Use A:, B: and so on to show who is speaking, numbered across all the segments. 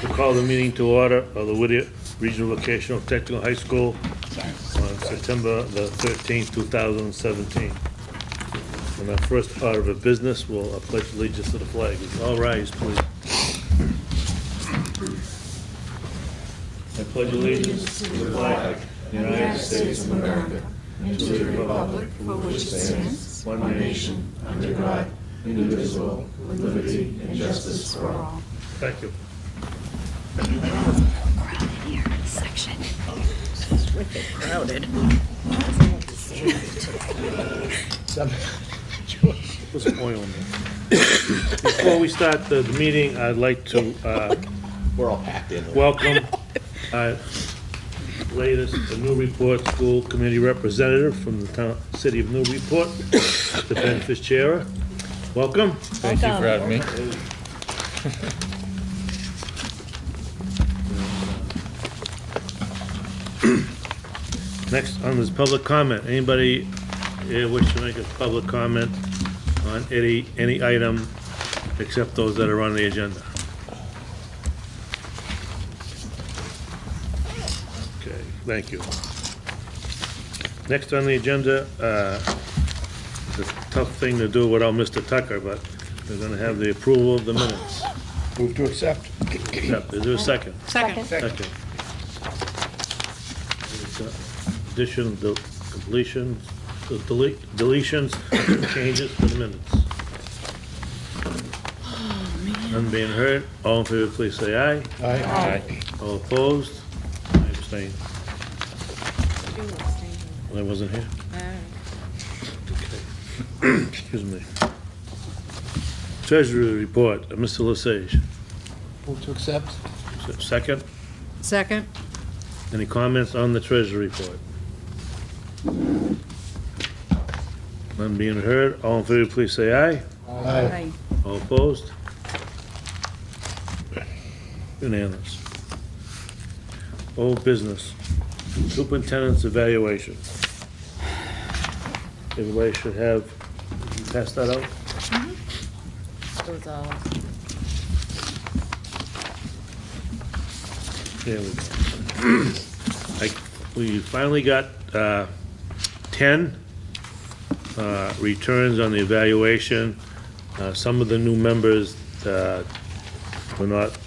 A: To call the meeting to order of the Whittier Regional Vocational Technical High School on September the 13th, 2017. And our first order of business will pledge allegiance to the flag. All rise, please. I pledge allegiance to the flag of the United States of America and to the republic for which it stands, one nation, under God, indivisible, with liberty and justice for all. Thank you.
B: Here in this section.
C: It's wicked crowded.
A: Put some oil in there. Before we start the meeting, I'd like to
D: We're all packed in.
A: welcome latest, the Newburyport School Committee representative from the town, city of Newburyport, Mr. Ben Fitzgerald. Welcome.
D: Thank you for having me.
A: Next on this public comment. Anybody here wish to make a public comment on any item except those that are on the agenda? Okay, thank you. Next on the agenda, it's a tough thing to do without Mr. Tucker, but we're gonna have the approval of the minutes.
D: Move to accept.
A: Yep, is there a second?
B: Second.
A: Second. Addition, completions, deletions, changes to the minutes. None being heard, all in favor, please say aye.
D: Aye.
A: All opposed? I abstain. I wasn't here. Okay. Excuse me. Treasury report, Mr. Lesage.
D: Move to accept.
A: Second,
C: Second?
A: any comments on the treasury report? None being heard, all in favor, please say aye.
C: Aye.
A: All opposed? Unanimous. Old business, superintendent's evaluation. Everybody should have, you pass that out?
B: It was all.
A: There we go. We finally got 10 returns on the evaluation. Some of the new members were not,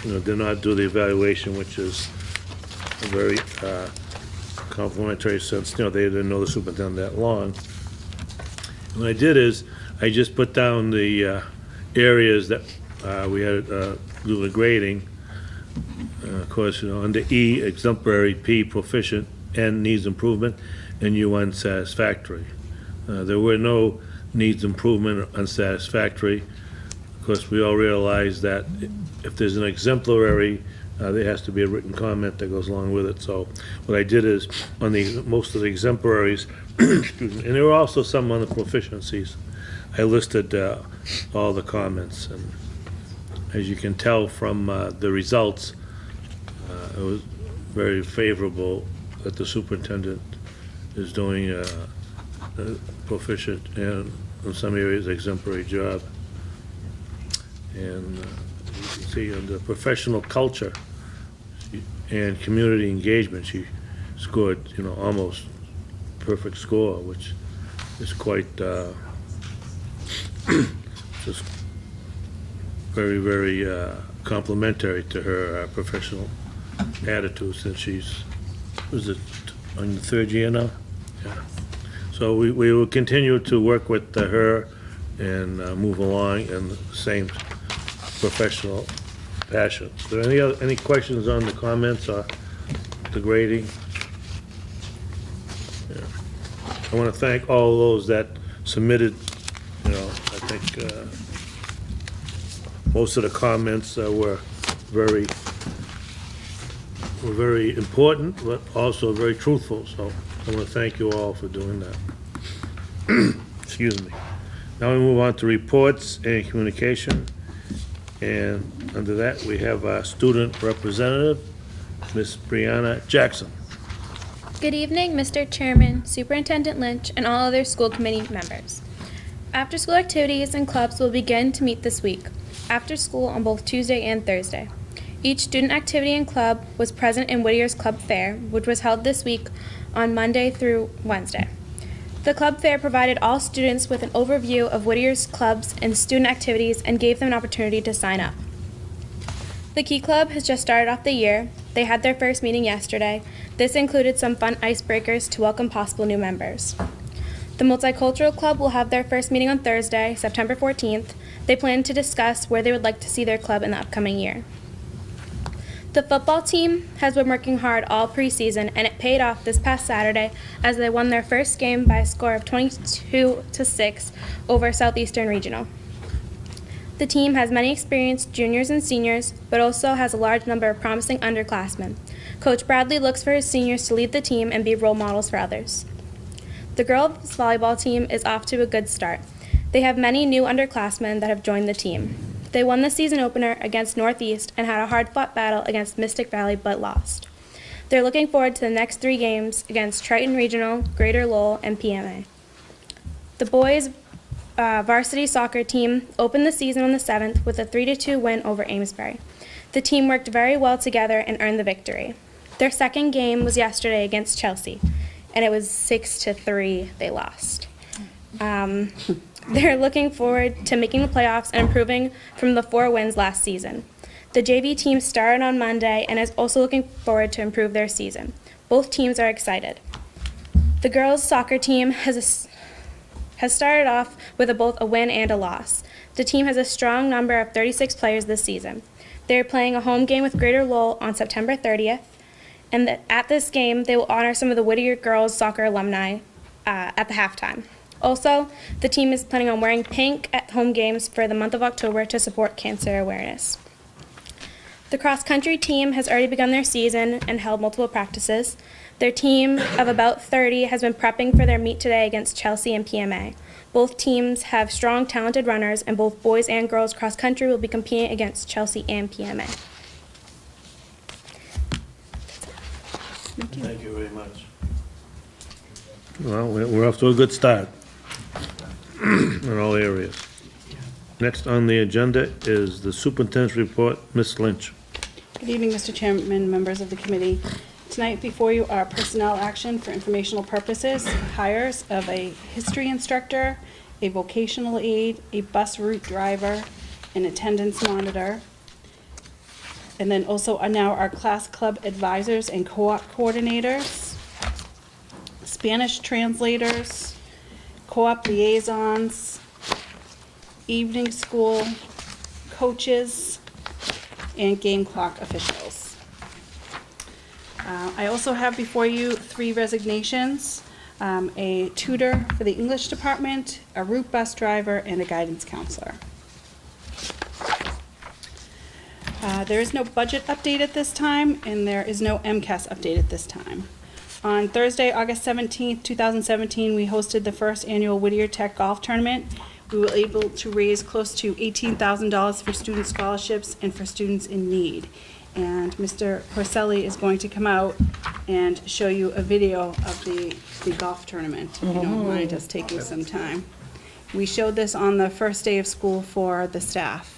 A: did not do the evaluation, which is a very complimentary since, they didn't know the superintendent that long. And what I did is, I just put down the areas that we had to do the grading. Of course, under E, exemplary, P, proficient, N, needs improvement, and U, unsatisfactory. There were no needs improvement or unsatisfactory. Of course, we all realize that if there's an exemplary, there has to be a written comment that goes along with it. So what I did is, on most of the exemplaries, excuse me, and there were also some on the proficiencies, I listed all the comments. And as you can tell from the results, it was very favorable that the superintendent is doing a proficient and in some areas exemplary job. And you can see under professional culture and community engagement, she scored, almost perfect score, which is quite just very, very complimentary to her professional attitude since she's, was it on the third year now? Yeah. So we will continue to work with her and move along in the same professional passion. Is there any questions on the comments or the grading? Yeah. I want to thank all those that submitted. I think most of the comments were very important, but also very truthful. So I want to thank you all for doing that. Excuse me. Now we move on to reports and communication. And under that, we have our student representative, Miss Brianna Jackson.
E: Good evening, Mr. Chairman, Superintendent Lynch, and all other school committee members. After-school activities and clubs will begin to meet this week, after school on both Tuesday and Thursday. Each student activity and club was present in Whittier's Club Fair, which was held this week on Monday through Wednesday. The Club Fair provided all students with an overview of Whittier's clubs and student activities and gave them an opportunity to sign up. The Key Club has just started off the year. They had their first meeting yesterday. This included some fun icebreakers to welcome possible new members. The Multicultural Club will have their first meeting on Thursday, September 14th. They plan to discuss where they would like to see their club in the upcoming year. The football team has been working hard all preseason, and it paid off this past Saturday as they won their first game by a score of 22-6 over Southeastern Regional. The team has many experienced juniors and seniors, but also has a large number of promising underclassmen. Coach Bradley looks for his seniors to lead the team and be role models for others. The girls' volleyball team is off to a good start. They have many new underclassmen that have joined the team. They won the season opener against Northeast and had a hard-fought battle against Mystic Valley but lost. They're looking forward to the next 3 games against Triton Regional, Greater Lowell, and PMA. The boys' varsity soccer team opened the season on the 7th with a 3-2 win over Amesbury. The team worked very well together and earned the victory. Their second game was yesterday against Chelsea, and it was 6-3 they lost. They're looking forward to making the playoffs and improving from the 4 wins last season. The JV team started on Monday and is also looking forward to improve their season. Both teams are excited. The girls' soccer team has started off with both a win and a loss. The team has a strong number of 36 players this season. They are playing a home game with Greater Lowell on September 30th, and at this game they will honor some of the Whittier girls' soccer alumni at the halftime. Also, the team is planning on wearing pink at home games for the month of October to support cancer awareness. The cross-country team has already begun their season and held multiple practices. Their team of about 30 has been prepping for their meet today against Chelsea and PMA. Both teams have strong, talented runners, and both boys and girls cross-country will be competing against Chelsea and PMA.
A: Thank you very much. Well, we're off to a good start in all areas. Next on the agenda is the superintendent's report. Ms. Lynch.
F: Good evening, Mr. Chairman, members of the committee. Tonight before you are personnel action for informational purposes, hires of a history instructor, a vocational aide, a bus route driver, an attendance monitor, and then also are now our class club advisors and co-op coordinators, Spanish translators, co-op liaisons, evening school coaches, and game clock officials. I also have before you 3 resignations, a tutor for the English department, a route bus driver, and a guidance counselor. There is no budget update at this time, and there is no MCAS update at this time. On Thursday, August 17th, 2017, we hosted the first annual Whittier Tech Golf Tournament. We were able to raise close to $18,000 for student scholarships and for students in need. And Mr. Porcelli is going to come out and show you a video of the golf tournament, if you don't mind us taking some time. We showed this on the first day of school for the staff.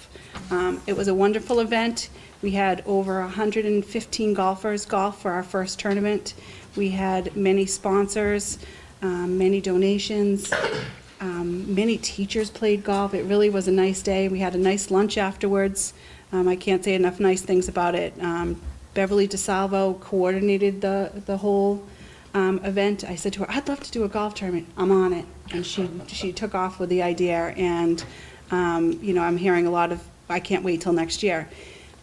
F: It was a wonderful event. We had over 115 golfers golf for our first tournament. We had many sponsors, many donations, many teachers played golf. It really was a nice day. We had a nice lunch afterwards. I can't say enough nice things about it. Beverly DeSalvo coordinated the whole event. I said to her, I'd love to do a golf tournament. I'm on it. And she took off with the idea, and you know, I'm hearing a lot of, I can't wait till next year.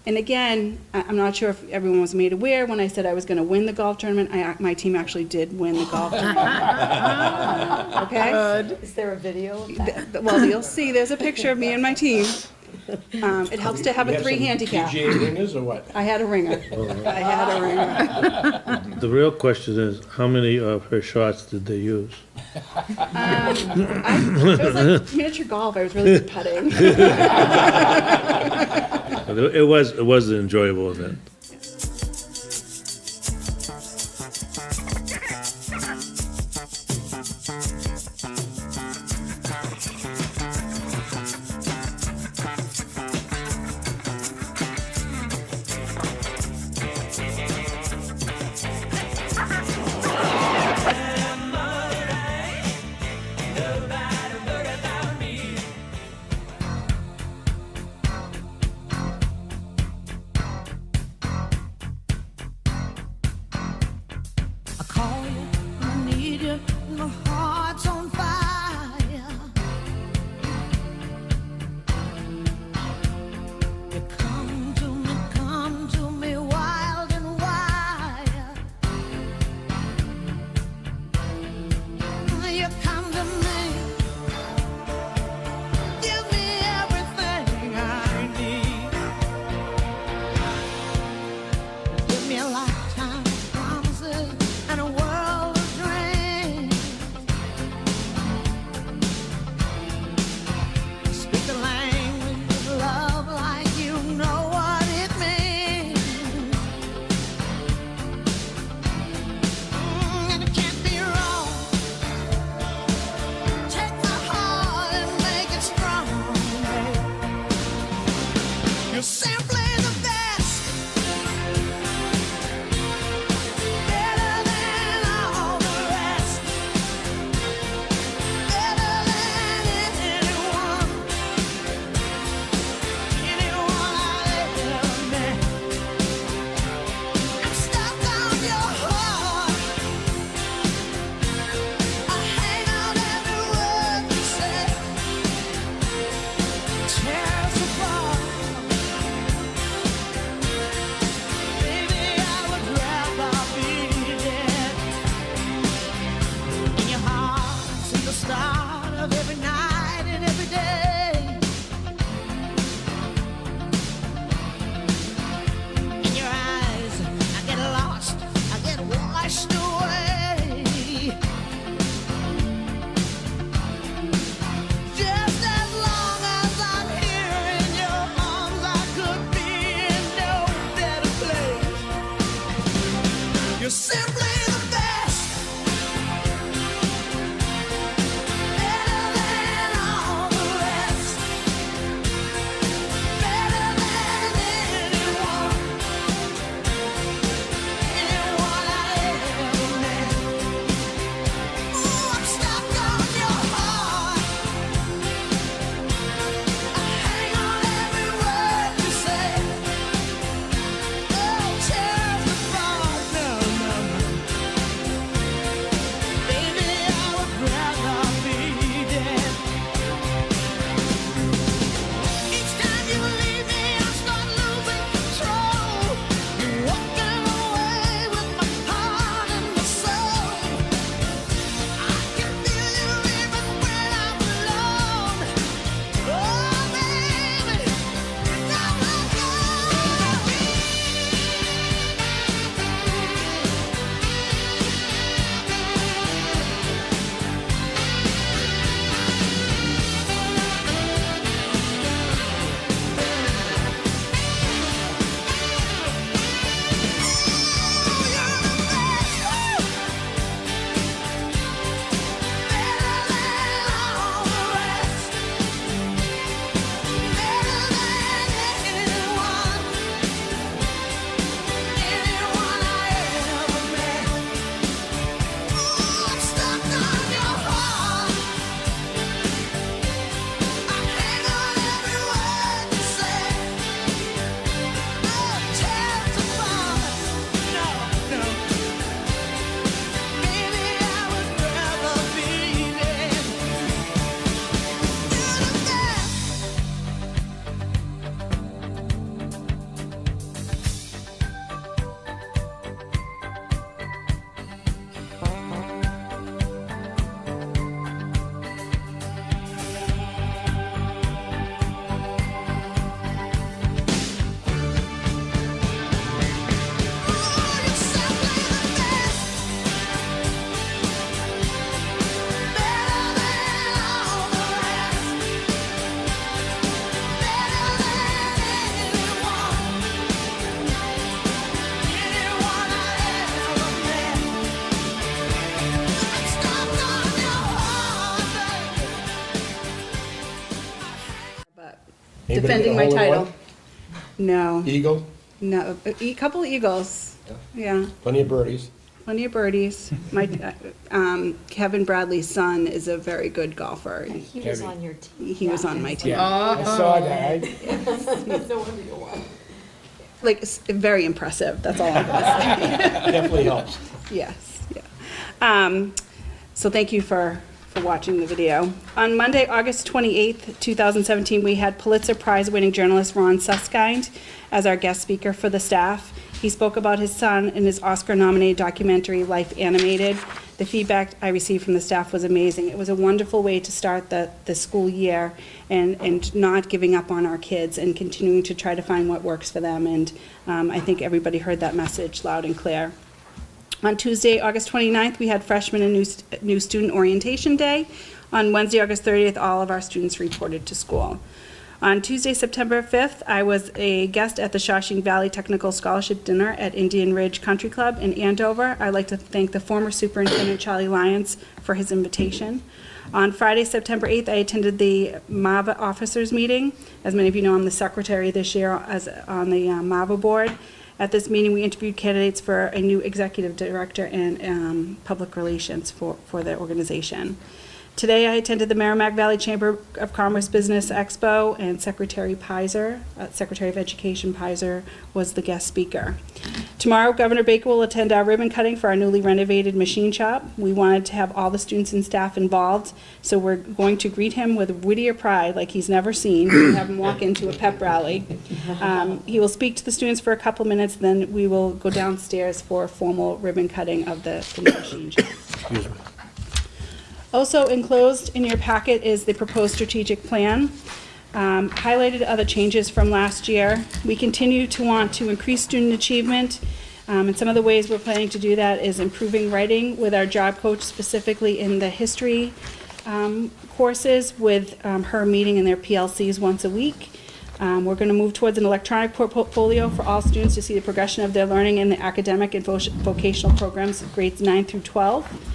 F: And again, I'm not sure if everyone was made aware when I said I was going to win the golf tournament. My team actually did win the golf tournament. Okay?
B: Is there a video of that?
F: Well, you'll see. There's a picture of me and my team. It helps to have a 3 handicap.
D: PGA ringers or what?
F: I had a ringer. I had a ringer.
A: The real question is, how many of her shots did they use?
F: It was like miniature golf. I was really good putting.
A: It was an enjoyable event.
D: Anybody
F: defending
D: get a
F: my
D: hole in
F: title.
D: one?
F: No,
D: Eagle,
F: no, a couple eagles. Yeah,
D: plenty of birdies.
F: plenty of birdies. My Kevin Bradley's son is a very good golfer.
B: He was on your team.
F: He was on my team.
D: I saw that.
F: Like, very impressive. That's all I'm gonna say.
D: Definitely helps.
F: Yes, yeah. So thank you for watching the video. On Monday, August 28th, 2017, we had Pulitzer Prize-winning journalist Ron Suskind as our guest speaker for the staff. He spoke about his son in his Oscar-nominated documentary, Life Animated. The feedback I received from the staff was amazing. It was a wonderful way to start the school year and not giving up on our kids and continuing to try to find what works for them. And I think everybody heard that message loud and clear. On Tuesday, August 29th, we had freshman and new student orientation day. On Wednesday, August 30th, all of our students reported to school. On Tuesday, September 5th, I was a guest at the Shawshing Valley Technical Scholarship Dinner at Indian Ridge Country Club in Andover. I'd like to thank the former superintendent, Charlie Lyons, for his invitation. On Friday, September 8th, I attended the MAVA officers meeting. As many of you know, I'm the secretary this year on the MAVA board. At this meeting, we interviewed candidates for a new executive director and public relations for the organization. Today, I attended the Merrimack Valley Chamber of Commerce Business Expo, and Secretary Pizer, Secretary of Education Pizer, was the guest speaker. Tomorrow, Governor Baker will attend our ribbon cutting for our newly renovated machine shop. We wanted to have all the students and staff involved, so we're going to greet him with Whittier pride like he's never seen, and have him walk into a pep rally. He will speak to the students for a couple minutes, then we will go downstairs for a formal ribbon cutting of the new machine shop.
D: Excuse me.
F: Also enclosed in your packet is the proposed strategic plan. Highlighted other changes from last year. We continue to want to increase student achievement, and some of the ways we're planning to do that is improving writing with our job coach, specifically in the history courses, with her meeting in their PLCs once a week. We're going to move towards an electronic portfolio for all students to see the progression of their learning in the academic and vocational programs, grades 9 through 12.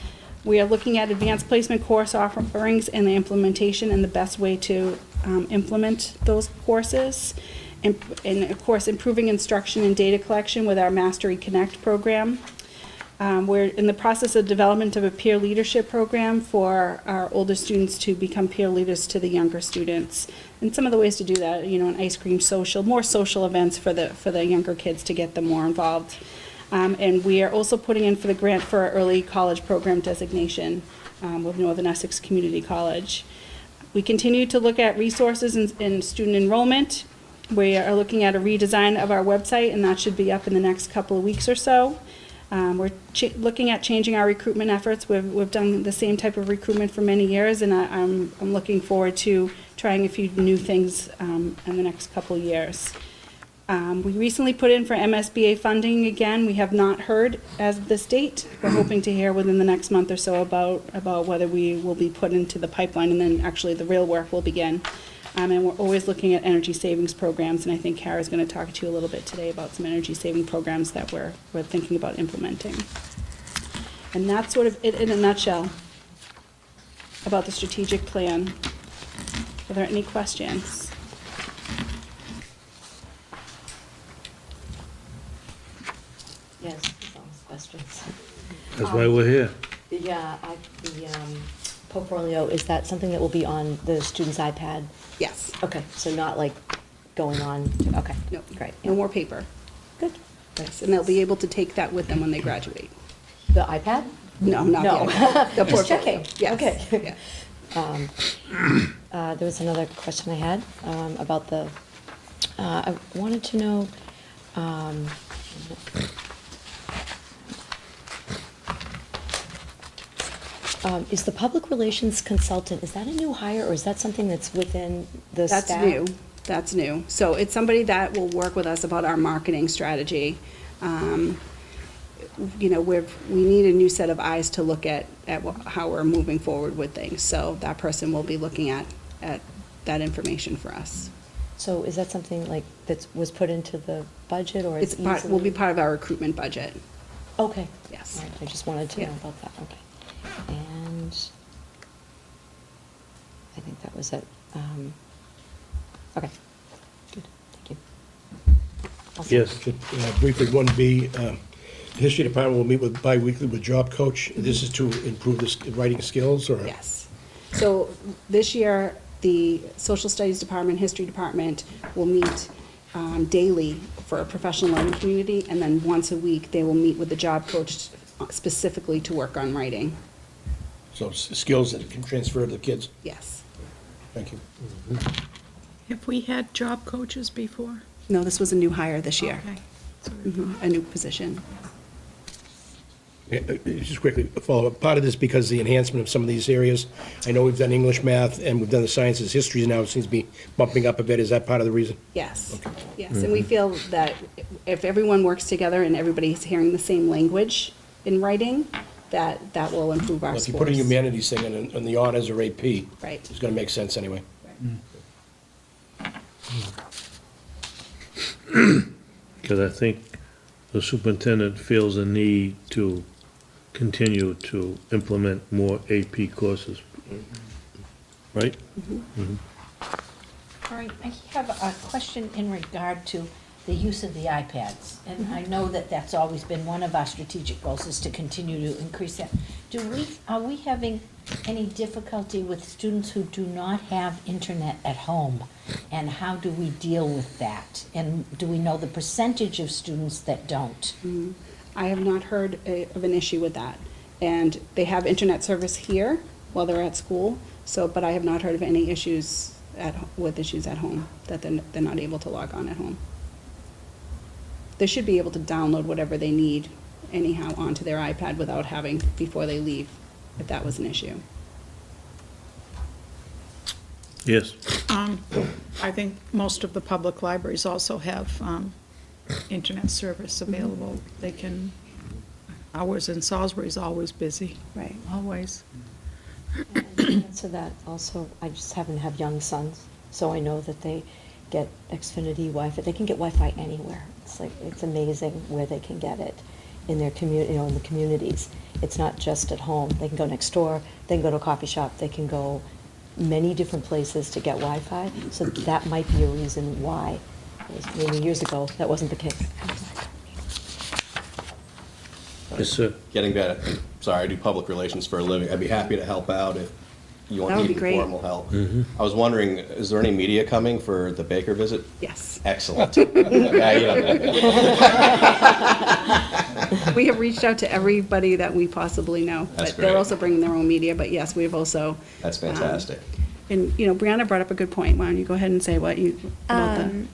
F: We are looking at advanced placement course offerings and the implementation and the best way to implement those courses. And of course, improving instruction and data collection with our Mastery Connect program. We're in the process of development of a peer leadership program for our older students to become peer leaders to the younger students. And some of the ways to do that, you know, an ice cream social, more social events for the younger kids to get them more involved. And we are also putting in for the grant for our early college program designation with Northern Essex Community College. We continue to look at resources in student enrollment. We are looking at a redesign of our website, and that should be up in the next couple of weeks or so. We're looking at changing our recruitment efforts. We've done the same type of recruitment for many years, and I'm looking forward to trying a few new things in the next couple of years. We recently put in for MSBA funding again. We have not heard as of this date. We're hoping to hear within the next month or so about whether we will be put into the pipeline, and then actually the real work will begin. And we're always looking at energy savings programs, and I think Kara's going to talk to you a little bit today about some energy saving programs that we're thinking about implementing. And that's sort of it in a nutshell about the strategic plan. Are there any questions?
B: Yes, there's always questions.
A: That's why we're here.
B: The portfolio, is that something that will be on the student's iPad?
F: Yes.
B: Okay, so not like going on, okay.
F: No,
B: Great.
F: no more paper.
B: Good.
F: Yes, and they'll be able to take that with them when they graduate.
B: The iPad?
F: No, not
B: No.
F: yet. The
B: Just
F: portfolio.
B: checking.
F: Yes.
B: Okay.
F: Yeah.
B: There was another question I had about the, I wanted to know, is the public relations consultant, is that a new hire, or is that something that's within the staff?
F: That's new. That's new. So it's somebody that will work with us about our marketing strategy. You know, we need a new set of eyes to look at how we're moving forward with things. So that person will be looking at that information for us.
B: So is that something like that was put into the budget, or it's easily?
F: Will be part of our recruitment budget.
B: Okay.
F: Yes.
B: All right, I just wanted to know
F: Yeah.
B: about that, okay. And I think that was it. Okay.
A: Yes.
D: Briefly, 1B, the history department will meet with bi-weekly with job coach. This is to improve the writing skills, or?
F: Yes. So this year, the social studies department, history department will meet daily for a professional learning community, and then once a week, they will meet with the job coach specifically to work on writing.
D: So skills that can transfer to the kids.
F: Yes.
D: Thank you.
C: Have we had job coaches before?
F: No, this was a new hire this year.
C: Okay.
F: A new position.
D: Just quickly, follow up. Part of this because the enhancement of some of these areas. I know we've done English, math, and we've done the sciences. History now seems to be bumping up a bit. Is that part of the reason?
F: Yes, yes, and we feel that if everyone works together and everybody's hearing the same language in writing, that will improve our
D: If
F: scores.
D: you put a humanities thing in the honors or AP,
F: Right.
D: it's going to make sense anyway.
A: Because I think the superintendent feels a need to continue to implement more AP courses. Right?
G: All right, I have a question in regard to the use of the iPads. And I know that that's always been one of our strategic goals, is to continue to increase that. Are we having any difficulty with students who do not have internet at home? And how do we deal with that? And do we know the percentage of students that don't?
F: I have not heard of an issue with that. And they have internet service here while they're at school, but I have not heard of any issues with issues at home, that they're not able to log on at home. They should be able to download whatever they need anyhow onto their iPad without having, before they leave, if that was an issue.
A: Yes.
C: I think most of the public libraries also have internet service available. They can, ours in Salisbury is always busy,
F: Right.
C: always.
B: So that also, I just happen to have young sons, so I know that they get Xfinity Wi-Fi. They can get Wi-Fi anywhere. It's amazing where they can get it in their community, in the communities. It's not just at home. They can go next door, they can go to a coffee shop, they can go many different places to get Wi-Fi. So that might be a reason why. Maybe years ago, that wasn't the case.
A: Yes, sir.
H: Getting better. Sorry, I do public relations for a living. I'd be happy to help out if you
F: That
H: want
F: would be
H: any
F: great.
H: formal help. I was wondering, is there any media coming for the Baker visit?
F: Yes.
H: Excellent. Yeah, you know,
F: We have reached out to everybody that we possibly know.
H: That's
F: But they're
H: great.
F: also bringing their own media, but yes, we've also.
H: That's fantastic.
F: And, Brianna brought up a good point. Why don't you go ahead and say what you, about the.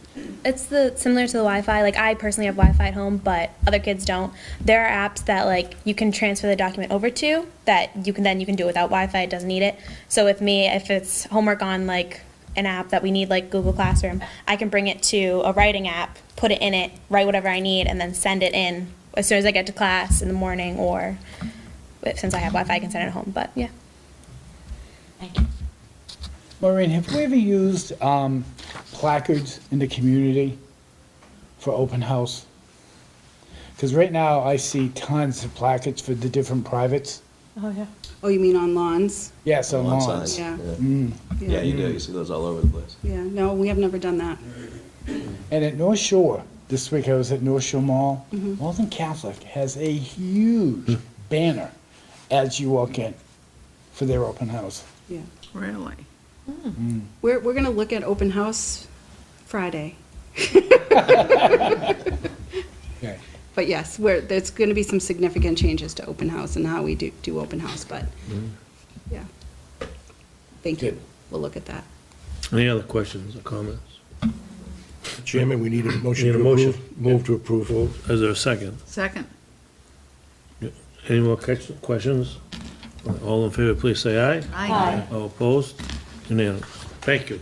E: It's similar to the Wi-Fi. Like, I personally have Wi-Fi at home, but other kids don't. There are apps that, like, you can transfer the document over to that you can do without Wi-Fi. It doesn't need it. So with me, if it's homework on, like, an app that we need, like Google Classroom, I can bring it to a writing app, put it in it, write whatever I need, and then send it in as soon as I get to class in the morning, or since I have Wi-Fi, I can send it home. But, yeah.
G: Thank you.
I: Maureen, have we ever used placards in the community for open house? Because right now, I see tons of placards for the different privates.
F: Oh, you mean on lawns?
I: Yes, on
H: Lawn
I: lawns.
H: signs.
F: Yeah.
H: Yeah, you do. You see those all over the place.
F: Yeah, no, we have never done that.
I: And at North Shore, this week I was at North Shore Mall, Walden Catholic has a huge banner as you walk in for their open house.
F: Yeah.
C: Really?
F: We're gonna look at open house Friday.
I: Okay.
F: But yes, there's gonna be some significant changes to open house and how we do open house, but, yeah. Thank you.
D: Good.
F: We'll look at that.
A: Any other questions or comments?
D: Chairman, we need a motion
A: Need
D: to
A: a motion.
D: approve. Move to approve.
A: Is there a second?
C: Second.
A: Any more questions? All in favor, please say aye.
C: Aye.
A: All opposed? Unanimous. Thank you.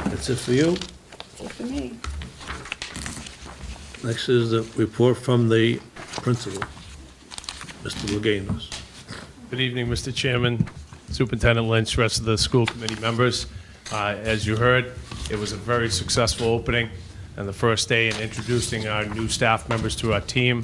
A: That's it for you.
F: That's it for me.
A: Next is the report from the principal, Mr. Leganos.
J: Good evening, Mr. Chairman, Superintendent Lynch, rest of the school committee members. As you heard, it was a very successful opening and the first day in introducing our new staff members to our team.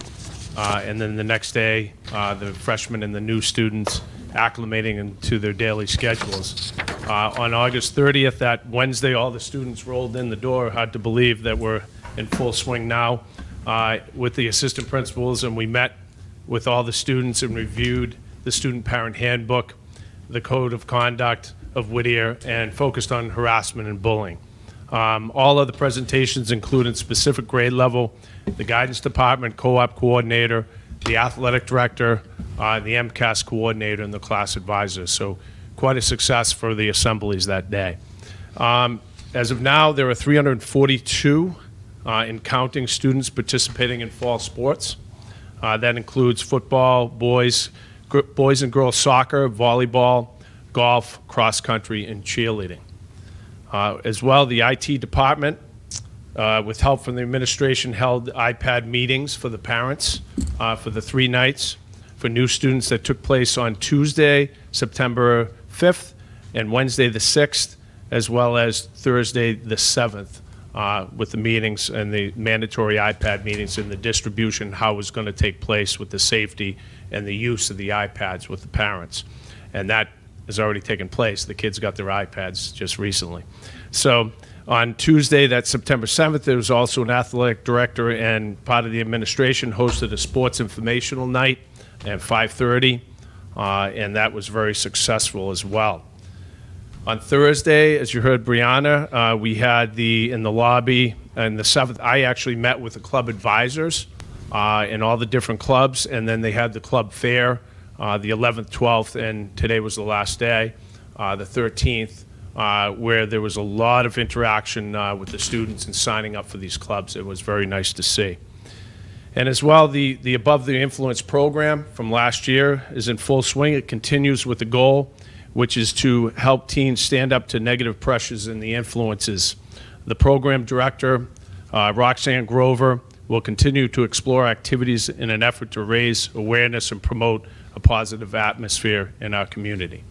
J: And then the next day, the freshmen and the new students acclimating into their daily schedules. On August 30th, that Wednesday, all the students rolled in the door. Hard to believe that we're in full swing now with the assistant principals, and we met with all the students and reviewed the student parent handbook, the code of conduct of Whittier, and focused on harassment and bullying. All of the presentations included specific grade level, the guidance department, co-op coordinator, the athletic director, the MCAS coordinator, and the class advisor. So quite a success for the assemblies that day. As of now, there are 342 and counting students participating in fall sports. That includes football, boys and girls soccer, volleyball, golf, cross country, and cheerleading. As well, the IT department, with help from the administration, held iPad meetings for the parents for the 3 nights for new students that took place on Tuesday, September 5th, and Wednesday the 6th, as well as Thursday the 7th, with the meetings and the mandatory iPad meetings and the distribution, how it was going to take place with the safety and the use of the iPads with the parents. And that has already taken place. The kids got their iPads just recently. So on Tuesday, that's September 7th, there was also an athletic director and part of the administration hosted a sports informational night at 5:30, and that was very successful as well. On Thursday, as you heard Brianna, we had in the lobby, and the 7th, I actually met with the club advisors in all the different clubs, and then they had the club fair, the 11th, 12th, and today was the last day, the 13th, where there was a lot of interaction with the students and signing up for these clubs. It was very nice to see. And as well, the Above the Influence program from last year is in full swing. It continues with the goal, which is to help teens stand up to negative pressures and the influences. The program director, Roxanne Grover, will continue to explore activities in an effort to raise awareness and promote a positive atmosphere in our community.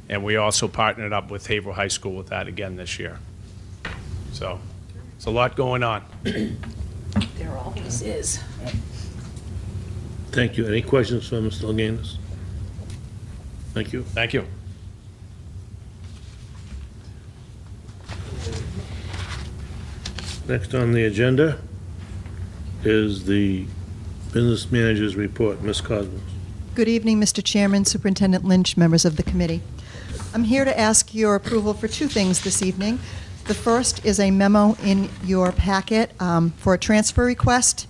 J: And we also partnered up with Haverhill High School with that again this year. So it's a lot going on.
G: There always is.
A: Thank you. Any questions for Mr. Leganis? Thank you.
J: Thank you.
A: Next on the agenda is the business manager's report. Ms. Cosmos.
K: Good evening, Mr. Chairman, Superintendent Lynch, members of the committee. I'm here to ask your approval for 2 things this evening. The first is a memo in your packet for a transfer request,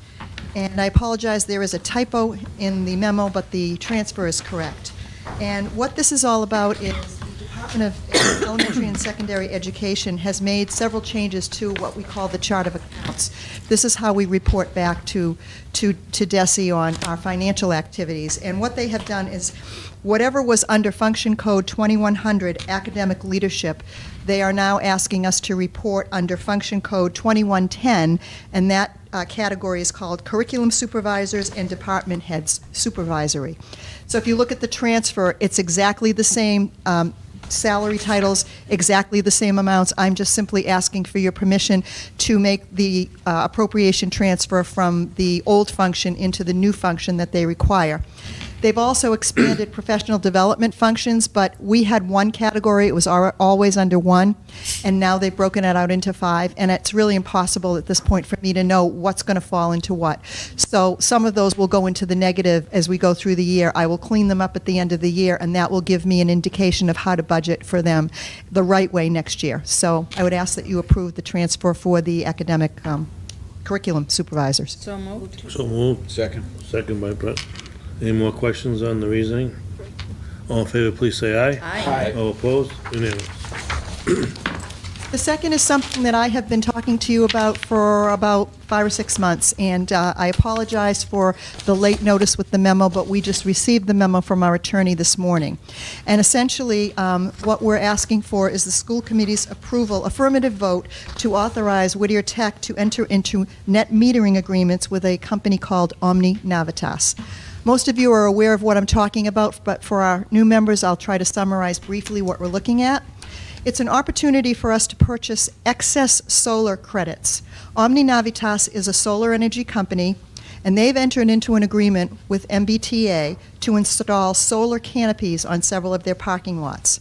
K: and I apologize, there is a typo in the memo, but the transfer is correct. And what this is all about is the Department of Elementary and Secondary Education has made several changes to what we call the chart of accounts. This is how we report back to DESE on our financial activities. And what they have done is whatever was under Function Code 2100, Academic Leadership, they are now asking us to report under Function Code 2110, and that category is called Curriculum Supervisors and Department Heads Supervisory. So if you look at the transfer, it's exactly the same salary titles, exactly the same amounts. I'm just simply asking for your permission to make the appropriation transfer from the old function into the new function that they require. They've also expanded professional development functions, but we had one category, it was always under one, and now they've broken it out into 5, and it's really impossible at this point for me to know what's going to fall into what. So some of those will go into the negative as we go through the year. I will clean them up at the end of the year, and that will give me an indication of how to budget for them the right way next year. So I would ask that you approve the transfer for the academic curriculum supervisors.
C: So moved.
A: So moved.
H: Second.
A: Second by Brett. Any more questions on the reasoning? All in favor, please say aye.
G: Aye.
A: All opposed? Unanimous.
K: The second is something that I have been talking to you about for about 5 or 6 months, and I apologize for the late notice with the memo, but we just received the memo from our attorney this morning. And essentially, what we're asking for is the school committee's approval, affirmative vote, to authorize Whittier Tech to enter into net metering agreements with a company called Omni Navitas. Most of you are aware of what I'm talking about, but for our new members, I'll try to summarize briefly what we're looking at. It's an opportunity for us to purchase excess solar credits. Omni Navitas is a solar energy company, and they've entered into an agreement with MBTA to install solar canopies on several of their parking lots.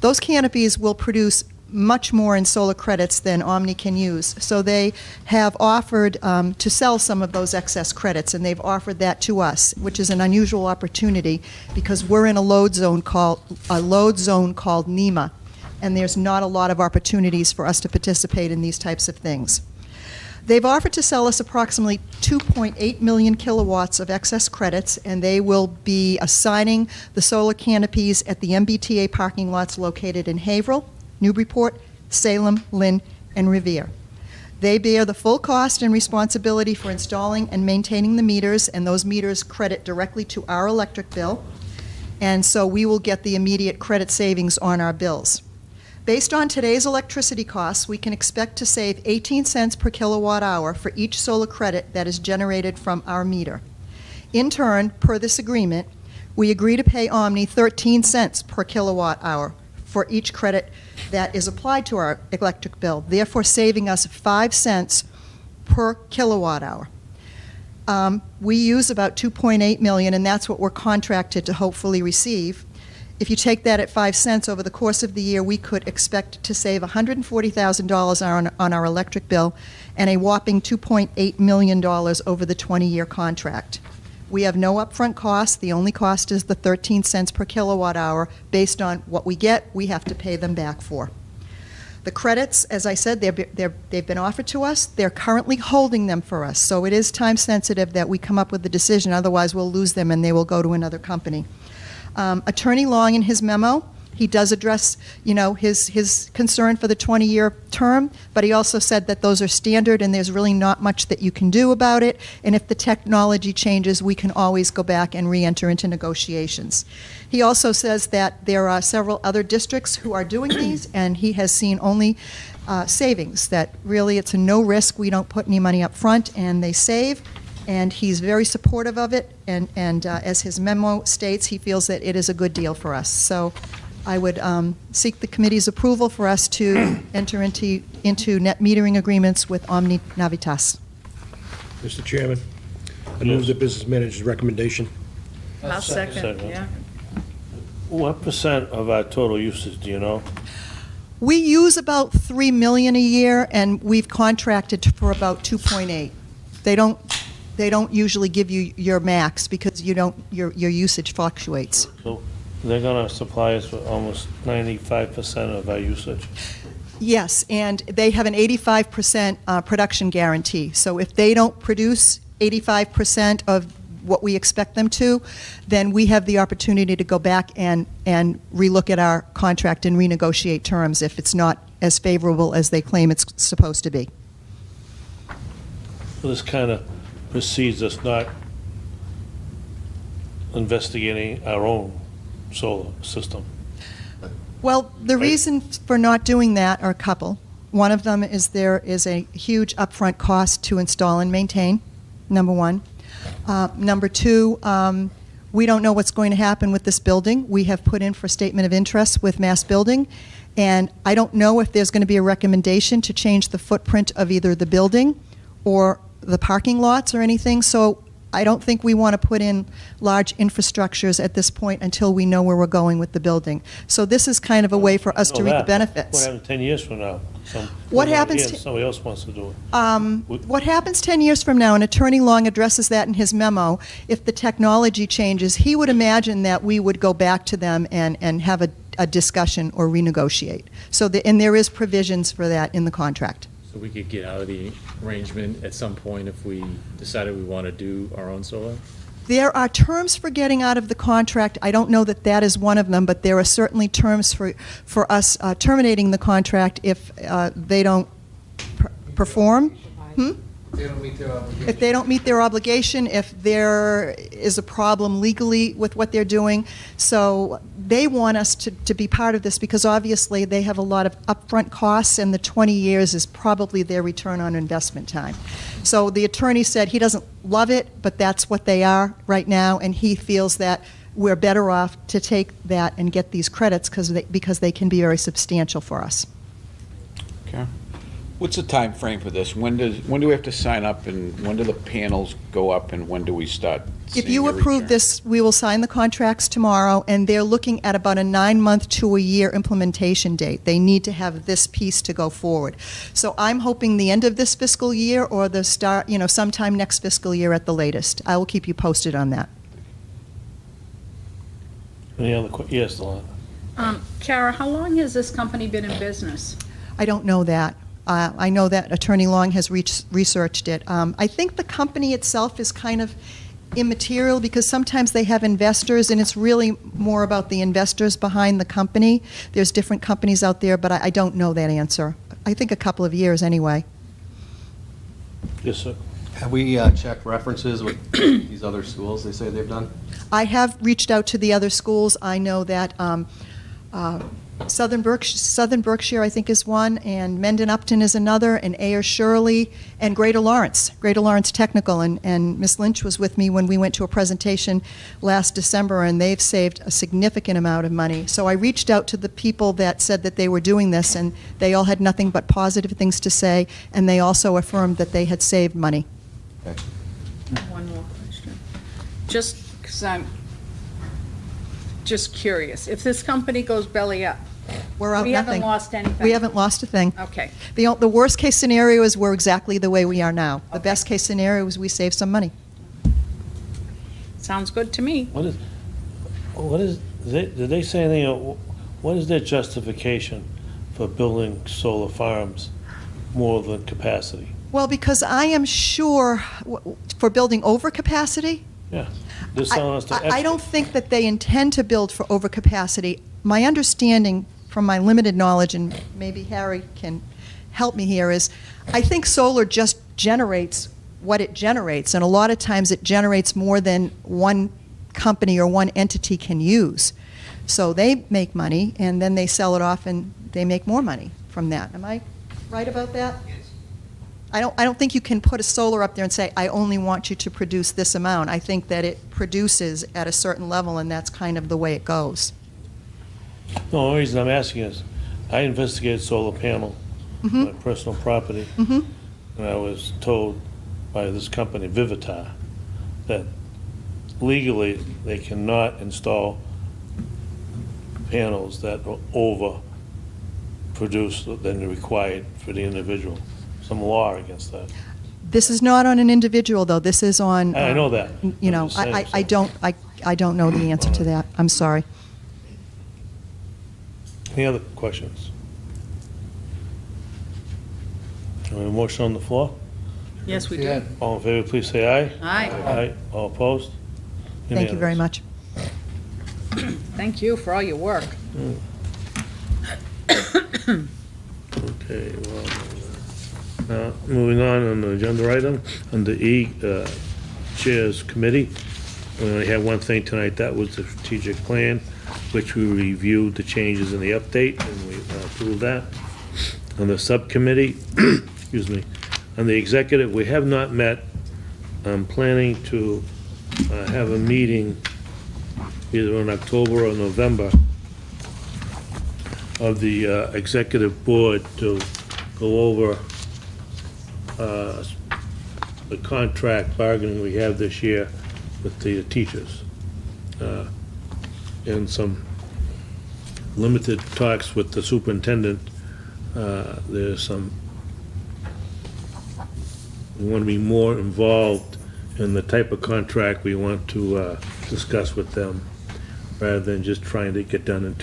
K: Those canopies will produce much more in solar credits than Omni can use. So they have offered to sell some of those excess credits, and they've offered that to us, which is an unusual opportunity because we're in a load zone called NEMA, and there's not a lot of opportunities for us to participate in these types of things. They've offered to sell us approximately 2.8 million kilowatts of excess credits, and they will be assigning the solar canopies at the MBTA parking lots located in Haverhill, Newburyport, Salem, Lynn, and Revere. They bear the full cost and responsibility for installing and maintaining the meters, and those meters credit directly to our electric bill, and so we will get the immediate credit savings on our bills. Based on today's electricity costs, we can expect to save 18 cents per kilowatt hour for each solar credit that is generated from our meter. In turn, per this agreement, we agree to pay Omni 13 cents per kilowatt hour for each credit that is applied to our electric bill, therefore saving us 5 cents per kilowatt hour. We use about 2.8 million, and that's what we're contracted to hopefully receive. If you take that at 5 cents over the course of the year, we could expect to save $140,000 on our electric bill and a whopping $2.8 million over the 20-year contract. We have no upfront costs. The only cost is the 13 cents per kilowatt hour. Based on what we get, we have to pay them back for. The credits, as I said, they've been offered to us. They're currently holding them for us, so it is time sensitive that we come up with a decision. Otherwise, we'll lose them and they will go to another company. Attorney Long, in his memo, he does address, his concern for the 20-year term, but he also said that those are standard and there's really not much that you can do about it, and if the technology changes, we can always go back and re-enter into negotiations. He also says that there are several other districts who are doing these, and he has seen only savings, that really it's a no risk, we don't put any money up front, and they save. And he's very supportive of it, and as his memo states, he feels that it is a good deal for us. So I would seek the committee's approval for us to enter into net metering agreements with Omni Navitas.
D: Mr. Chairman, I move the business manager's recommendation.
C: I'll second,
A: Second.
C: yeah.
A: What percent of our total usage, do you know?
K: We use about $3 million a year, and we've contracted for about 2.8. They don't usually give you your max because your usage fluctuates.
A: So they're going to supply us with almost 95% of our usage.
K: Yes, and they have an 85% production guarantee. So if they don't produce 85% of what we expect them to, then we have the opportunity to go back and relook at our contract and renegotiate terms if it's not as favorable as they claim it's supposed to be.
A: Well, this kind of precedes us not investigating our own solar system.
K: Well, the reason for not doing that are a couple. One of them is there is a huge upfront cost to install and maintain, number one. Number two, we don't know what's going to happen with this building. We have put in for statement of interest with Mass Building, and I don't know if there's going to be a recommendation to change the footprint of either the building or the parking lots or anything, so I don't think we want to put in large infrastructures at this point until we know where we're going with the building. So this is kind of a way for us to reap the benefits.
A: What happens 10 years from now?
K: What happens
A: Somebody else wants to do it.
K: What happens 10 years from now, and Attorney Long addresses that in his memo, if the technology changes, he would imagine that we would go back to them and have a discussion or renegotiate. So, and there is provisions for that in the contract.
L: So we could get out of the arrangement at some point if we decided we want to do our own solar?
K: There are terms for getting out of the contract. I don't know that that is one of them, but there are certainly terms for us terminating the contract if they don't perform. If they don't meet their obligation, if there is a problem legally with what they're doing. So they want us to be part of this because obviously they have a lot of upfront costs and the 20 years is probably their return on investment time. So the attorney said he doesn't love it, but that's what they are right now, and he feels that we're better off to take that and get these credits because they can be very substantial for us.
M: Okay. What's the time frame for this? When do we have to sign up, and when do the panels go up, and when do we start
K: If
M: seeing
K: you
M: a
K: approve
M: return?
K: this, we will sign the contracts tomorrow, and they're looking at about a 9-month to a year implementation date. They need to have this piece to go forward. So I'm hoping the end of this fiscal year or the start, sometime next fiscal year at the latest. I will keep you posted on that.
A: Any other yes, Lon?
C: Kara, how long has this company been in business?
K: I don't know that. I know that Attorney Long has researched it. I think the company itself is kind of immaterial because sometimes they have investors, and it's really more about the investors behind the company. There's different companies out there, but I don't know that answer. I think a couple of years anyway.
A: Yes, sir.
H: Have we checked references with these other schools they say they've done?
K: I have reached out to the other schools. I know that Southern Berkshire, I think, is one, and Mendon Upton is another, and Ayer Shirley, and Greater Lawrence Technical. And Ms. Lynch was with me when we went to a presentation last December, and they've saved a significant amount of money. So I reached out to the people that said that they were doing this, and they all had nothing but positive things to say, and they also affirmed that they had saved money.
H: Okay.
C: One more question. Just because I'm just curious, if this company goes belly up,
K: We're out
C: we haven't
K: nothing.
C: lost anything?
K: We haven't lost a thing.
C: Okay.
K: The worst case scenario is we're exactly the way we are now. The best case scenario is we save some money.
C: Sounds good to me.
A: Did they say anything, what is their justification for building solar farms more than capacity?
K: Well, because I am sure for building overcapacity,
A: Yeah. They're selling us the
K: I don't think that they intend to build for overcapacity. My understanding from my limited knowledge, and maybe Harry can help me here, is I think solar just generates what it generates, and a lot of times it generates more than one company or one entity can use. So they make money, and then they sell it off, and they make more money from that. Am I right about that? I don't think you can put a solar up there and say, I only want you to produce this amount. I think that it produces at a certain level, and that's kind of the way it goes.
A: No, the only reason I'm asking is, I investigated solar panel on my personal property, and I was told by this company, Vivitar, that legally they cannot install panels that are over-produced than required for the individual. Some law against that.
K: This is not on an individual, though. This is on.
A: I know that.
K: You know,
A: I'm just saying,
K: I don't know the answer to that. I'm sorry.
A: Any other questions? Do we have a motion on the floor?
C: Yes, we do.
I: Yeah.
A: All in favor, please say aye.
C: Aye.
A: Aye. All opposed?
K: Thank you very
A: Unanimous.
K: much.
C: Thank you for all your work.
A: Okay, well, now, moving on the agenda item, under E, Chairs Committee. We only have one thing tonight, that was the strategic plan, which we reviewed the changes in the update, and we approved that. On the subcommittee, excuse me, on the executive, we have not met. I'm planning to have a meeting either in October or November of the executive board to go over the contract bargaining we have this year with the teachers. And some limited talks with the superintendent. There's some, we want to be more involved in the type of contract we want to discuss with them, rather than just trying to get done in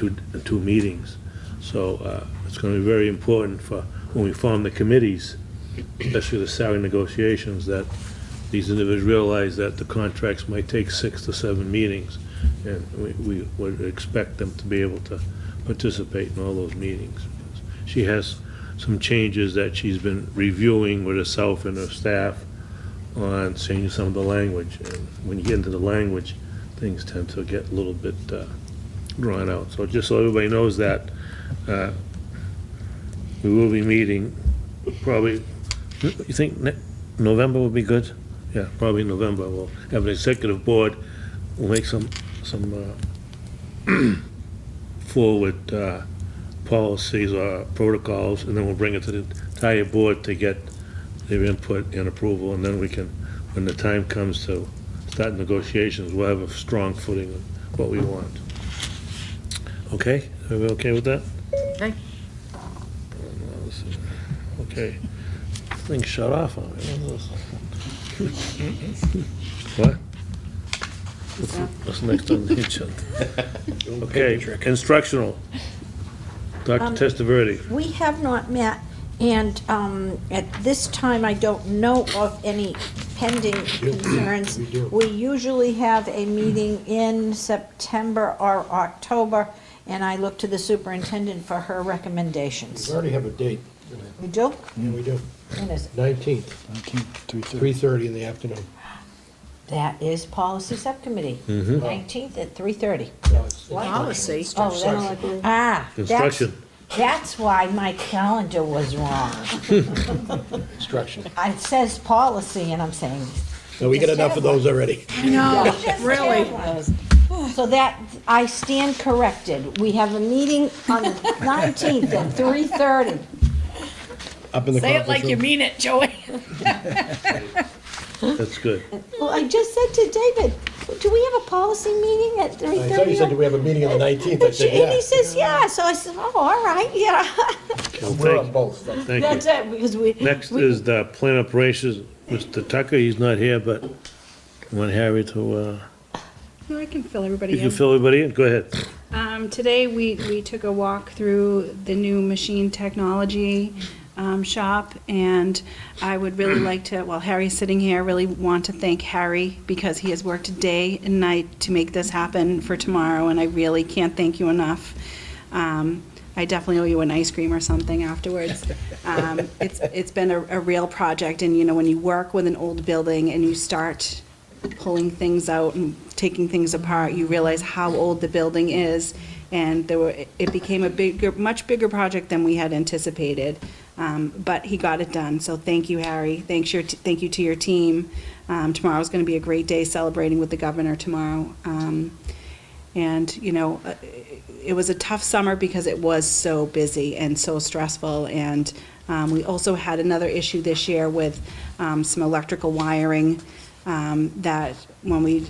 A: two meetings. So it's going to be very important for when we form the committees, especially the salary negotiations, that these individuals realize that the contracts might take 6 to 7 meetings, and we would expect them to be able to participate in all those meetings. She has some changes that she's been reviewing with herself and her staff on changing some of the language. And when you get into the language, things tend to get a little bit drawn out. So just so everybody knows that, we will be meeting probably, you think November will be good? Yeah, probably November. We'll have an executive board. We'll make some forward policies or protocols, and then we'll bring it to the entire board to get their input and approval, and then we can, when the time comes to start negotiations, we'll have a strong footing of what we want. Okay? Are we okay with that?
C: Okay.
A: Okay. Thing shut off on me. What? What's next on the agenda? Okay, instructional. Dr. Testaverde.
G: We have not met, and at this time, I don't know of any pending concerns. We usually have a meeting in September or October, and I look to the superintendent for her
D: We
G: recommendations.
D: already have a date.
G: We do?
D: Yeah, we do.
G: When is it?
D: 19th,
I: 3:30.
D: 3:30 in the afternoon.
G: That is policy subcommittee,
A: Mhm.
G: 19th at 3:30.
D: No, it's-
C: Policy.
G: Oh, that's,
A: Instruction.
G: that's why my calendar was wrong.
D: Instruction.
G: It says policy, and I'm saying.
D: No, we got enough of those already.
C: No,
G: Just
C: really.
G: have one. So that, I stand corrected. We have a meeting on the 19th at 3:30.
D: Up in the
C: Say it
D: conference
C: like you
D: room.
C: mean it, Joey.
A: That's good.
G: Well, I just said to David, do we have a policy meeting at 3:30?
D: I thought you said, do we have a meeting on the 19th? I said,
G: And
D: yeah.
G: he says, yeah, so I said, oh, all right, yeah.
A: Well,
D: We're on
A: thank-
D: both.
A: Thank you.
G: That's it, because we.
A: Next
G: we-
A: is the plan operations. Mr. Tucker, he's not here, but I want Harry to,
F: No, I can fill everybody
A: you
F: in.
A: can fill everybody in? Go ahead.
F: Today, we took a walk through the new machine technology shop, and I would really like to, while Harry's sitting here, really want to thank Harry, because he has worked day and night to make this happen for tomorrow, and I really can't thank you enough. I definitely owe you an ice cream or something afterwards. It's been a real project, and, you know, when you work with an old building and you start pulling things out and taking things apart, you realize how old the building is, and it became a much bigger project than we had anticipated. But he got it done, so thank you, Harry. Thank you to your team. Tomorrow's going to be a great day, celebrating with the governor tomorrow. And, you know, it was a tough summer because it was so busy and so stressful, and we also had another issue this year with some electrical wiring, that when we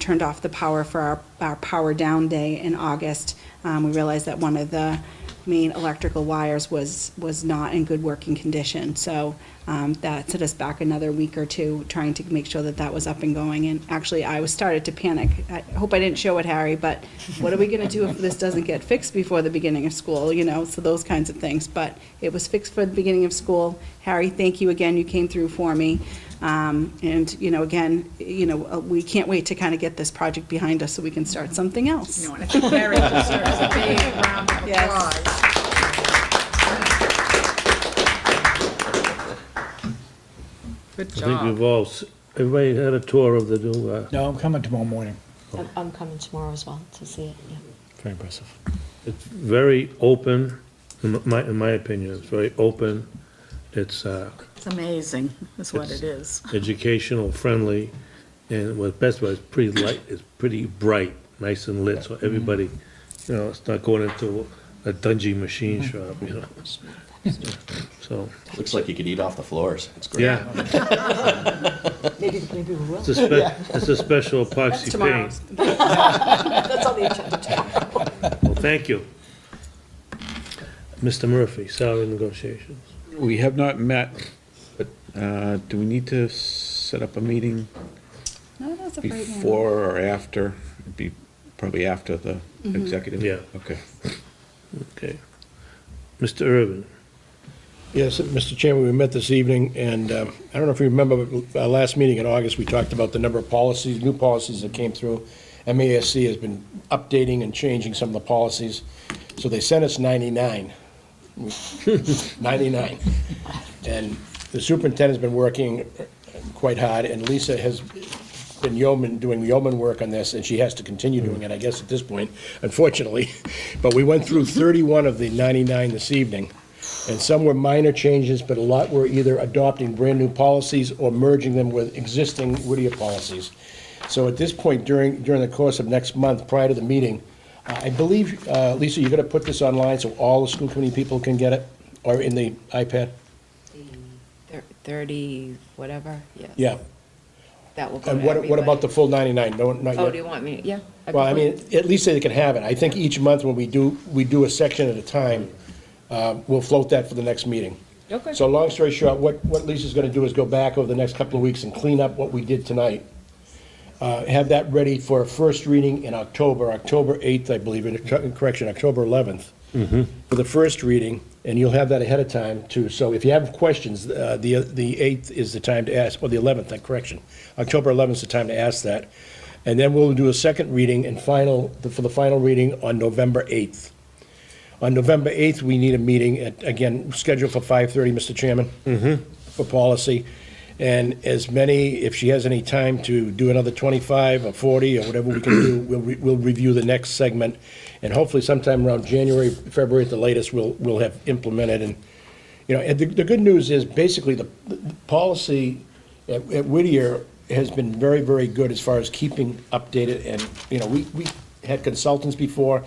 F: turned off the power for our power down day in August, we realized that one of the main electrical wires was not in good working condition. So that set us back another week or two, trying to make sure that was up and going. And actually, I was started to panic. I hope I didn't show it, Harry, but what are we going to do if this doesn't get fixed before the beginning of school, you know, so those kinds of things. But it was fixed for the beginning of school. Harry, thank you again. You came through for me. And, you know, again, you know, we can't wait to kind of get this project behind us so we can start something else.
C: No, and I think Harry deserves a big round of
F: Yes.
C: applause. Good
A: I think we've
C: job.
A: all, everybody had a tour of the new,
I: No, I'm coming tomorrow morning.
B: I'm coming tomorrow as well to see it, yeah.
L: Very impressive.
A: it's very open, in my opinion, it's very open. It's
C: It's amazing, is what it is.
A: educational, friendly, and what's best about it, it's pretty light, it's pretty bright, nice and lit, so everybody, you know, it's not going into a dungy machine shop, you know. So,
H: Looks like you could eat off the floors. It's great.
A: yeah,
B: Maybe we will.
A: it's a special epoxy
B: Tomorrow.
A: paint.
B: That's on the agenda tomorrow.
A: Well, thank you. Mr. Murphy, salary negotiations.
M: We have not met, but do we need to set up a meeting
F: No, that's a great one.
M: before or after? It'd be probably after the executive?
A: Yeah.
M: Okay.
A: Okay. Mr. Irvin,
D: Yes, Mr. Chairman, we met this evening, and I don't know if you remember, but our last meeting in August, we talked about the number of policies, new policies that came through. MASC has been updating and changing some of the policies, so they sent us 99. 99. And the superintendent's been working quite hard, and Lisa has been doing yeoman work on this, and she has to continue doing it, I guess, at this point, unfortunately. But we went through 31 of the 99 this evening, and some were minor changes, but a lot were either adopting brand-new policies or merging them with existing Whittier policies. So at this point, during the course of next month, prior to the meeting, I believe, Lisa, you're gonna put this online so all the school committee people can get it, or in the iPad?
N: 30, whatever, yes.
D: Yeah.
N: That will go
D: And
N: to
D: what
N: everybody.
D: about the full 99? No, not
N: Oh,
D: yet?
N: do you want me, yeah.
D: Well, I mean, at least they can have it. I think each month when we do a section at a time, we'll float that for the next meeting.
N: Okay.
D: So long story short, what Lisa's gonna do is go back over the next couple of weeks and clean up what we did tonight. Have that ready for a first reading in October 8th, I believe, correction, October 11th. For the first reading, and you'll have that ahead of time too. So if you have questions, the 8th is the time to ask, or the 11th, correction. October 11th is the time to ask that. And then we'll do a second reading and for the final reading on November 8th. On November 8th, we need a meeting, again, scheduled for 5:30, Mr. Chairman, for policy. And as many, if she has any time to do another 25 or 40 or whatever we can do, we'll review the next segment. And hopefully sometime around January, February at the latest, we'll have implemented. And, and the good news is basically the policy at Whittier has been very, very good as far as keeping updated. And, we had consultants before.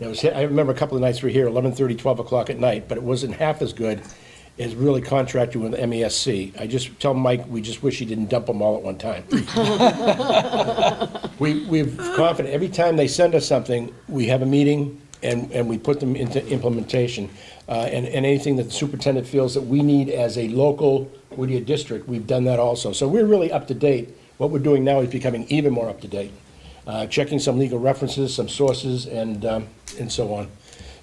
D: I remember a couple of nights we were here, 11:30, 12 o'clock at night, but it wasn't half as good as really contracting with MESC. I just tell Mike, we just wish he didn't dump them all at one time. We're confident, every time they send us something, we have a meeting and we put them into implementation. And anything that the superintendent feels that we need as a local Whittier district, we've done that also. So we're really up to date. What we're doing now is becoming even more up to date. Checking some legal references, some sources, and so on.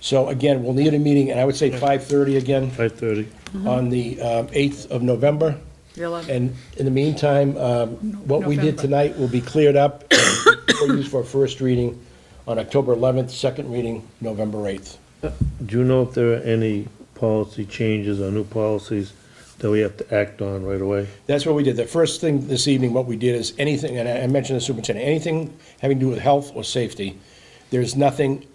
D: So again, we'll need a meeting, and I would say 5:30 again.
A: 5:30.
D: On the 8th of November.
C: The 11th.
D: And in the meantime, what we did
C: November.
D: tonight will be cleared up and used for a first reading on October 11th, second reading November 8th.
A: Do you know if there are any policy changes or new policies that we have to act on right away?
D: That's what we did. The first thing this evening, what we did is anything, and I mentioned the superintendent, anything having to do with health or safety, there's nothing,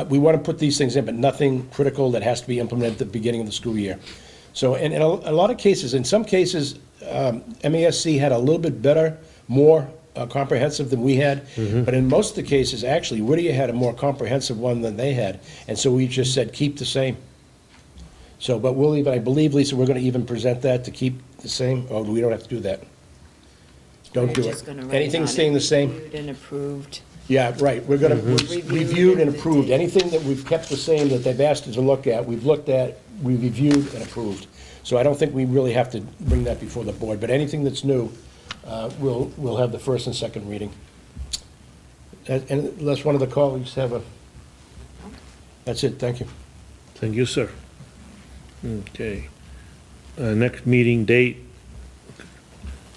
D: we want to put these things in, but nothing critical that has to be implemented at the beginning of the school year. So, and in a lot of cases, in some cases, MASC had a little bit better, more comprehensive than we had. But in most of the cases, actually, Whittier had a more comprehensive one than they had. And so we just said, keep the same. So, but we'll even, I believe, Lisa, we're going to even present that to keep the same. Oh, we don't have to do that. Don't do
N: We're
D: it.
N: just gonna write
D: Anything
N: on
D: staying
N: it,
D: the same?
N: reviewed and approved.
D: Yeah, right, we're gonna,
N: Reviewed
D: reviewed and
N: and
D: approved,
N: dated.
D: anything that we've kept the same that they've asked us to look at, we've looked at, we reviewed and approved. So I don't think we really have to bring that before the board, but anything that's new, we'll have the first and second reading. And unless one of the colleagues have a, that's it, thank you.
A: Thank you, sir. Okay. Next meeting date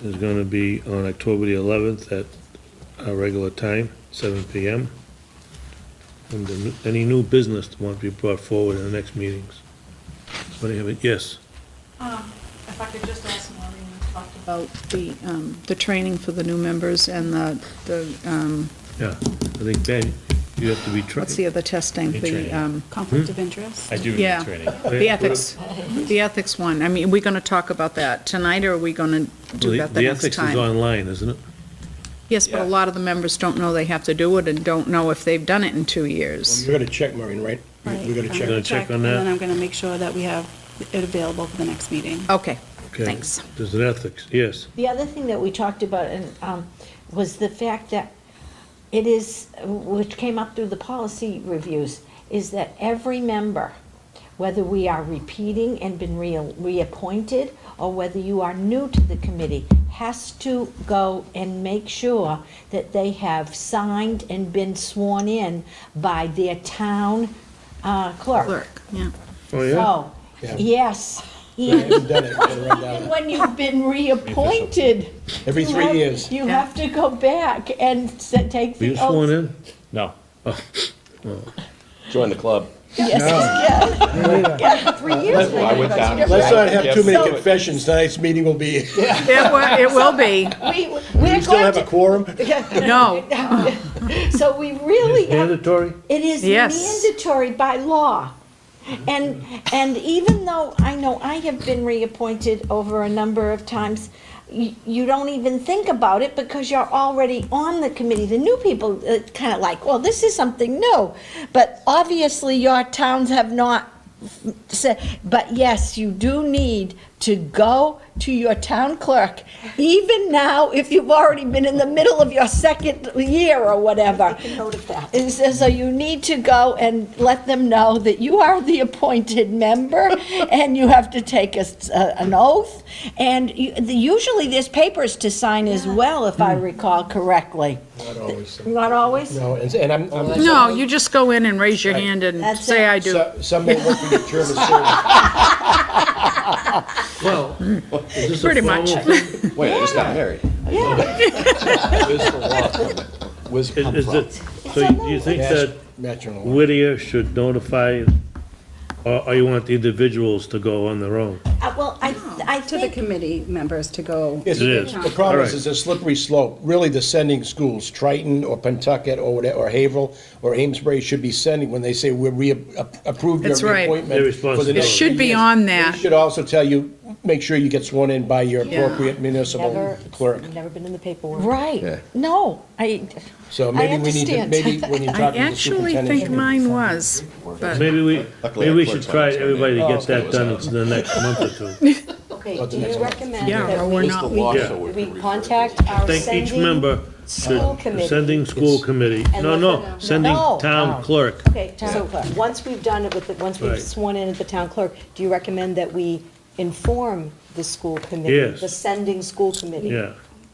A: is going to be on October the 11th at our regular time, 7 PM. And any new business that want to be brought forward in the next meetings? Somebody have it? Yes.
C: If I could just ask Maureen, we talked about the training for the new members and
A: Yeah. I think, Ben, you have to be trained.
C: what's the other testing?
L: Hey,
C: The,
L: training.
F: Conflict of interest?
L: I do
C: Yeah.
L: need training.
C: the ethics one. I mean, are we going to talk about that tonight, or are we going to do that the
A: The
C: next
A: ethics is
C: time?
A: online, isn't it?
C: Yes, but a lot of the members don't know they have to do it and don't know if they've done it in 2 years.
D: You're gonna check, Maureen, right?
F: Right.
D: We're gonna
F: I'm
D: check.
A: Gonna check on
F: And
A: that?
F: then I'm gonna make sure that we have it available for the next meeting.
C: Okay,
A: Okay.
C: thanks.
A: There's an ethics, yes.
B: The other thing that we talked about was the fact that it is, which came up through the policy reviews, is that every member, whether we are repeating and been reappointed, or whether you are new to the committee, has to go and make sure that they have signed and been sworn in by their town clerk.
C: Clerk, yeah.
A: Oh, yeah?
B: So,
D: Yeah.
B: yes.
D: I
B: And
D: haven't done it, gotta run down.
B: when you've been reappointed.
D: Every
B: you
D: 3
B: have-
D: years.
B: You have to go back and take
A: Were you
B: the
A: sworn
B: oath.
A: in?
L: No.
H: Join the club.
B: Yes, yeah, 3 years.
H: I went down.
D: Let's not have too many
B: So-
D: confessions, tonight's meeting will be,
C: It will be.
B: We're
D: we still
B: going
D: have a
B: to.
D: quorum?
C: No.
B: So we really have,
A: Mandatory?
B: it is
C: Yes.
B: mandatory by law. And even though I know I have been reappointed over a number of times,
G: you don't even think about it because you're already on the committee. The new people kind of like, well, this is something new. But obviously, your towns have not said, but yes, you do need to go to your town clerk, even now, if you've already been in the middle of your second year or whatever.
B: Note of that.
G: So you need to go and let them know that you are the appointed member, and you have to take an oath. And usually there's papers to sign as well, if I recall correctly.
D: Not always.
G: Not always?
D: No, and I'm.
C: No, you just go in and raise your hand and
G: That's
C: say,
G: it.
C: I do.
D: Some may work for your term of service.
A: Well, is this a
C: Pretty
A: formal
C: much.
A: thing?
H: Wait, I just got married.
M: Where's the law from? Where's it come
A: Is
M: from?
A: it, so do you think that
D: Matrimonial.
A: Whittier should notify, or you want the individuals to go on their own?
G: Well, I
F: To the
G: think,
F: committee members to go.
D: Yes,
A: It is.
D: The problem
A: All
D: is,
A: right.
D: it's a slippery slope. Really, the sending schools, Triton or Pentucket or whatever, or Haverhill or Amesbury should be sending when they say we approved your
C: That's right.
D: reappointment.
A: Their
D: for the
A: responsibility.
D: next
C: It should
D: 3
C: be
D: years.
C: on
D: They
C: that.
D: should also tell you, make sure you get sworn in by your appropriate municipal
B: Never,
D: clerk.
B: never been in the paperwork.
G: right,
H: Yeah.
G: no,
D: So
G: I
D: maybe we need to,
G: understand.
D: maybe when you
C: I
D: talk to the
C: actually
D: superintendent.
C: think mine was, but
A: Maybe
H: Luckily,
A: maybe
H: our
A: we should
H: clerk's
A: try
H: on it, so
A: everybody to
H: maybe-
A: get that done in the next month or two.
B: Okay,
D: About the
B: do
D: next
B: you
D: one.
B: recommend
C: Yeah,
B: that
C: or we're
B: we,
C: not-
M: The law,
A: Yeah.
M: so we
B: we
M: can refer
B: contact
A: I
B: our
A: think each
B: sending
A: member
B: school
A: should,
B: committee?
A: sending school committee,
B: And
A: no,
B: let
A: no,
B: them know.
A: sending
G: No.
A: town clerk.
B: Okay, so once we've done it with, once we've
A: Right.
B: sworn in at the town clerk, do you recommend that we inform the school committee?
A: Yes.
B: The sending school committee?
A: Yeah,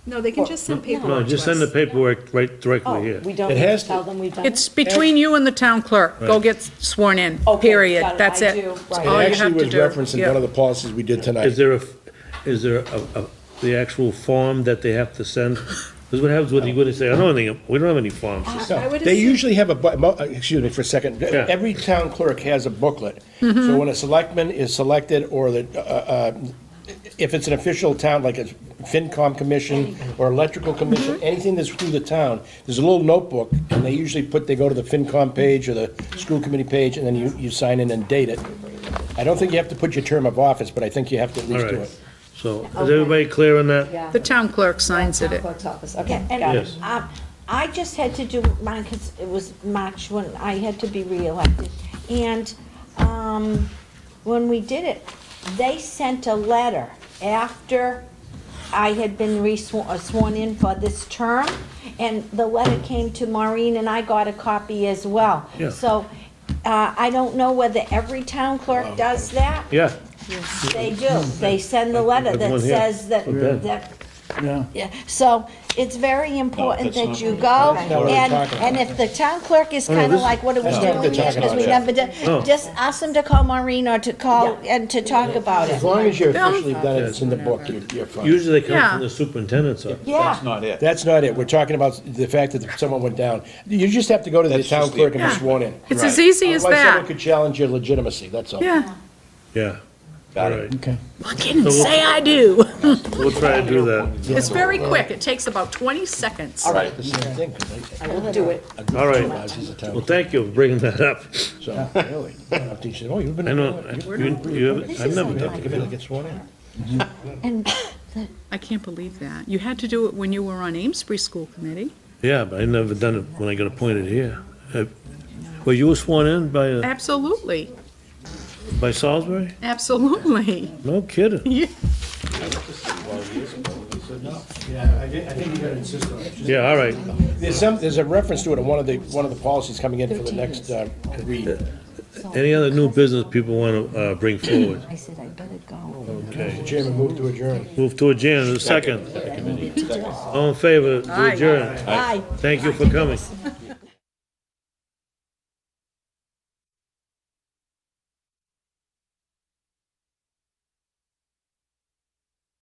F: No, they can just send
A: no,
F: paperwork to
A: just send the
F: us.
A: paperwork right
B: Oh,
A: directly here.
B: we don't
D: It has to-
B: tell them we've done it?
C: it's between you and the town clerk. Go
A: Right.
C: get sworn in,
B: Okay,
C: period.
B: got it.
C: That's
B: I
C: it.
B: do,
C: That's
B: right.
D: It
C: all you
D: actually
C: have to
D: was
C: do.
D: referenced in
C: Yeah.
D: one of the policies we did tonight.
A: Is there the actual form that they have to send? Because what happens when you go to say, I don't think, we don't have any forms.
F: I would
D: They
F: assume-
D: usually have excuse me for a second,
A: Yeah.
D: every town clerk has a booklet.
C: Mm-hmm.
D: So when a selectman is selected, or if it's an official town, like a FinCom commission or electrical commission,
C: Mm-hmm.
D: anything that's through the town, there's a little notebook, and they usually they go to the FinCom page or the school committee page, and then you sign in and date it. I don't think you have to put your term of office, but I think you have to at
A: All
D: least do
A: right,
D: it.
A: so is everybody clear on that?
B: Yeah.
C: The town clerk signs
B: Town
C: it.
B: clerk's office, okay,
G: and,
B: got it.
A: Yes.
G: I just had to do mine, because it was March when I had to be reelected. And, when we did it, they sent a letter after I had been sworn in for this term, and the letter came to Maureen, and I got a copy as well.
A: Yeah.
G: So, I don't know whether every town clerk does that.
A: Yeah,
G: They do. They send the letter that
A: Everyone here.
G: says that,
A: Okay.
G: that,
I: Yeah.
G: yeah, so it's very important
M: that's
G: that
M: not
G: you
M: what
G: go,
D: not what we're
G: and,
D: talking
G: and
D: about.
G: if the town clerk is
A: no,
G: kinda
A: this-
G: like, what are we
D: That's not what
G: doing
D: they're
G: here,
D: talking
G: because we
D: about,
G: never did,
A: No.
G: just ask them to call Maureen or to call, and to talk about it.
D: As long as you're
C: Bill?
D: officially done it, it's in the book, you're fine.
A: usually they come
C: Yeah.
A: from the superintendent's office.
G: Yeah,
M: That's not it.
D: That's not it. We're talking about the fact that someone went down. You just have to go to the
M: That's
D: town
M: just the-
D: clerk and be
C: Yeah.
D: sworn in.
C: It's as easy as
D: Otherwise, someone
C: that.
D: could challenge your legitimacy, that's all.
C: Yeah.
A: Yeah,
M: Got
A: all
M: it.
A: right.
I: Okay.
C: Look and say I do.
A: We'll try to do that.
C: It's very quick. It takes about 20 seconds.
M: Right.
D: The same thing, 'cause
B: I will do it.
A: All right.
D: as a town
A: Well, thank you for bringing that up.
D: So, really. She said, oh, you've been.
A: I know, I've never
D: You
A: done
D: have to
A: it.
D: come in and get sworn in.
G: and
C: I can't believe that. You had to do it when you were on Amesbury School Committee.
A: Yeah, but I never done it when I got appointed here. Were you sworn in
C: Absolutely.
A: by Salisbury?
C: Absolutely.
A: No kidding.
C: Yeah.
D: Yeah, I think you gotta insist on it.
A: Yeah, all right.
D: There's a reference to it in one of the policies coming in for the next read.
A: Any other new business people want to bring forward?
G: I said, I better go.
A: Okay.
D: Chairman, move to adjourn.
A: Move to adjourn, a second. All in favor to
C: Aye.
A: adjourn?
G: Bye.
A: Thank you for coming.